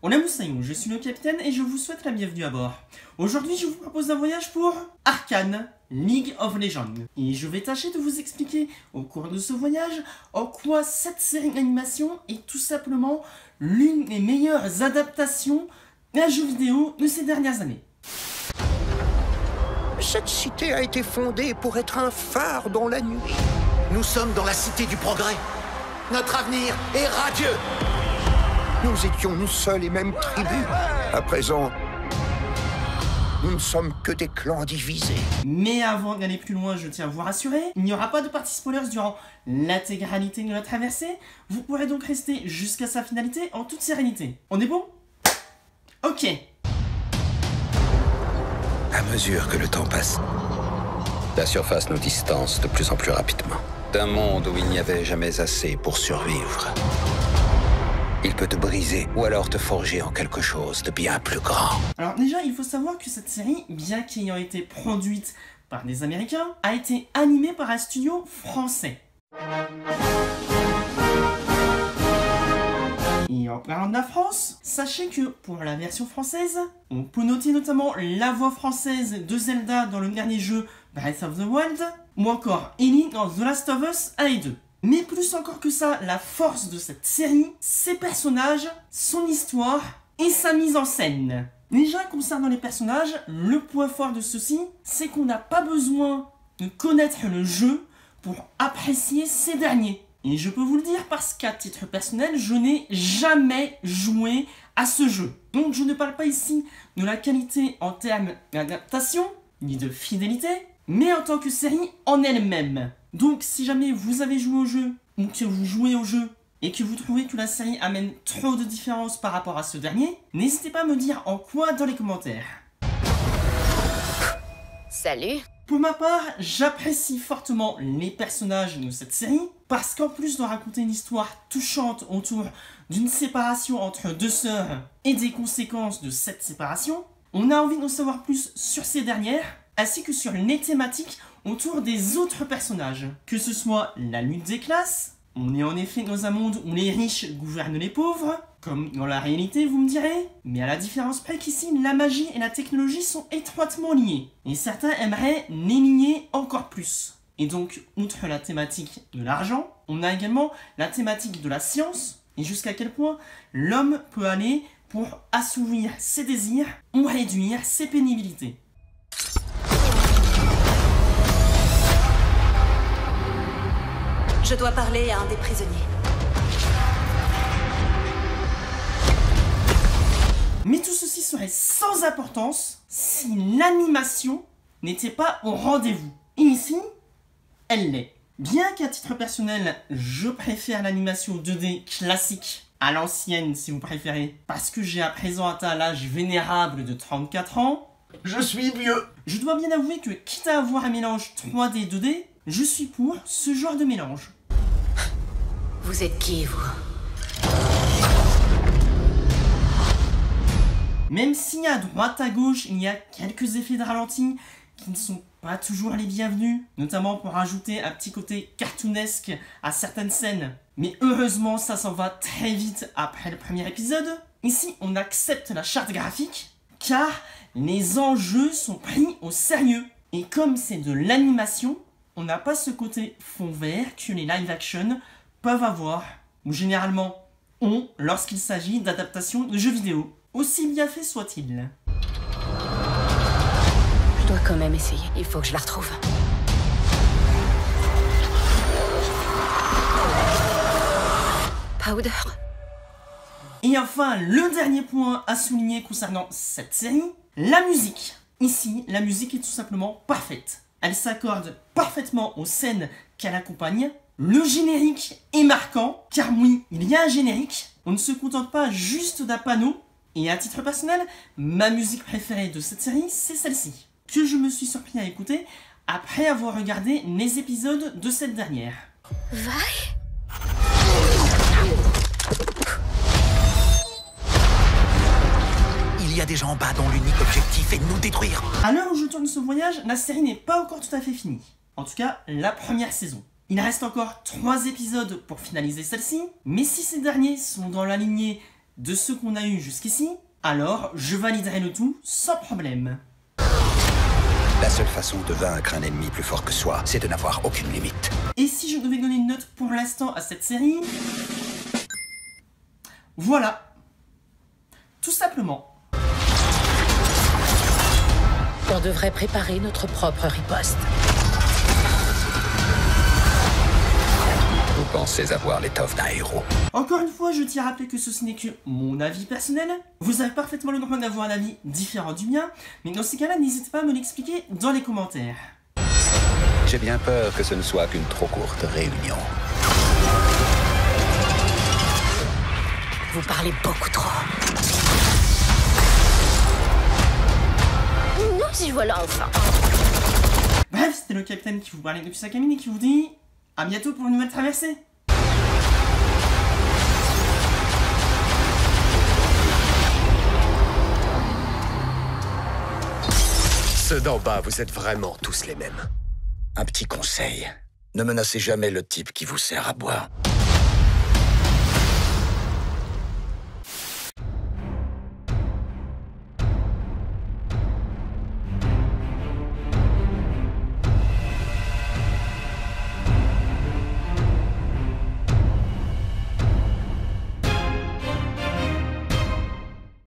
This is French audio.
Hola Moussaillon, je suis le capitaine et je vous souhaite la bienvenue à bord. Aujourd'hui, je vous propose un voyage pour Arcane League of Legends. Et je vais tâcher de vous expliquer au cours de ce voyage en quoi cette série d'animation est tout simplement l'une des meilleures adaptations d'un jeu vidéo de ces dernières années. Cette cité a été fondée pour être un phare dans la nuit. Nous sommes dans la cité du progrès. Notre avenir est radieux. Nous étions une seule et même tribu. À présent, nous ne sommes que des clans divisés. Mais avant d'aller plus loin, je tiens à vous rassurer, il n'y aura pas de partie spoilers durant l'intégralité de la traversée. Vous pourrez donc rester jusqu'à sa finalité en toute sérénité. On est bon? Ok. À mesure que le temps passe, la surface nous distance de plus en plus rapidement. D'un monde où il n'y avait jamais assez pour survivre. Il peut te briser ou alors te forger en quelque chose de bien plus grand. Alors déjà, il faut savoir que cette série, bien qu'ayant été produite par des Américains, a été animée par un studio français. Et en parlant de la France, sachez que pour la version française, on peut noter notamment la voix française de Zelda dans le dernier jeu Breath of the Wild, ou encore Ellie dans The Last of Us 1 et 2. Mais plus encore que ça, la force de cette série, ses personnages, son histoire et sa mise en scène. Déjà, concernant les personnages, le point fort de ceux-ci, c'est qu'on n'a pas besoin de connaître le jeu pour apprécier ces derniers. Et je peux vous le dire parce qu'à titre personnel, je n'ai jamais joué à ce jeu. Donc je ne parle pas ici de la qualité en termes d'adaptation, ni de fidélité, mais en tant que série en elle-même. Donc si jamais vous avez joué au jeu, ou que vous jouez au jeu, et que vous trouvez que la série amène trop de différences par rapport à ce dernier, n'hésitez pas à me dire en quoi dans les commentaires. Salut. Pour ma part, j'apprécie fortement les personnages de cette série, parce qu'en plus de raconter une histoire touchante autour d'une séparation entre deux sœurs et des conséquences de cette séparation, on a envie d'en savoir plus sur ces dernières, ainsi que sur les thématiques autour des autres personnages. Que ce soit la lutte des classes, on est en effet dans un monde où les riches gouvernent les pauvres, comme dans la réalité vous me direz, mais à la différence près qu'ici, la magie et la technologie sont étroitement liées, et certains aimeraient les lier encore plus. Et donc, outre la thématique de l'argent, on a également la thématique de la science, et jusqu'à quel point l'homme peut aller pour assouvir ses désirs ou réduire ses pénibilités. Je dois parler à un des prisonniers. Mais tout ceci serait sans importance si l'animation n'était pas au rendez-vous. Et ici, elle l'est. Bien qu'à titre personnel, je préfère l'animation 2D classique, à l'ancienne si vous préférez, parce que j'ai à présent atteint l'âge vénérable de 34 ans, Je suis vieux. je dois bien avouer que quitte à avoir un mélange 3D 2D, je suis pour ce genre de mélange. Vous êtes qui, vous? Même si à droite à gauche il y a quelques effets de ralenti qui ne sont pas toujours les bienvenus, notamment pour ajouter un petit côté cartoonesque à certaines scènes, mais heureusement ça s'en va très vite après le premier épisode, ici on accepte la charte graphique car les enjeux sont pris au sérieux. Et comme c'est de l'animation, on n'a pas ce côté fond vert que les live action peuvent avoir, ou généralement ont lorsqu'il s'agit d'adaptation de jeux vidéo, aussi bien fait soit-il. Je dois quand même essayer. Il faut que je la retrouve. Powder. Et enfin, le dernier point à souligner concernant cette série, la musique. Ici, la musique est tout simplement parfaite. Elle s'accorde parfaitement aux scènes qu'elle accompagne. Le générique est marquant, car oui, il y a un générique. On ne se contente pas juste d'un panneau. Et à titre personnel, ma musique préférée de cette série, c'est celle-ci, que je me suis surpris à écouter après avoir regardé les épisodes de cette dernière. Vi? Il y a des gens en bas dont l'unique objectif est de nous détruire. À l'heure où je tourne ce voyage, la série n'est pas encore tout à fait finie. En tout cas, la première saison. Il reste encore 3 épisodes pour finaliser celle-ci, mais si ces derniers sont dans la lignée de ceux qu'on a eu jusqu'ici, alors je validerai le tout sans problème. La seule façon de vaincre un ennemi plus fort que soi, c'est de n'avoir aucune limite. Et si je devais donner une note pour l'instant à cette série... Voilà. Tout simplement. On devrait préparer notre propre riposte. Vous pensez avoir l'étoffe d'un héros. Encore une fois, je tiens à rappeler que ceci n'est que mon avis personnel. Vous avez parfaitement le droit d'avoir un avis différent du mien, mais dans ces cas-là, n'hésitez pas à me l'expliquer dans les commentaires. J'ai bien peur que ce ne soit qu'une trop courte réunion. Vous parlez beaucoup trop. Nous y voilà enfin. Bref, c'était le capitaine qui vous parlait depuis sa cabine et qui vous dit à bientôt pour une nouvelle traversée. Ceux d'en bas, vous êtes vraiment tous les mêmes. Un petit conseil. Ne menacez jamais le type qui vous sert à boire.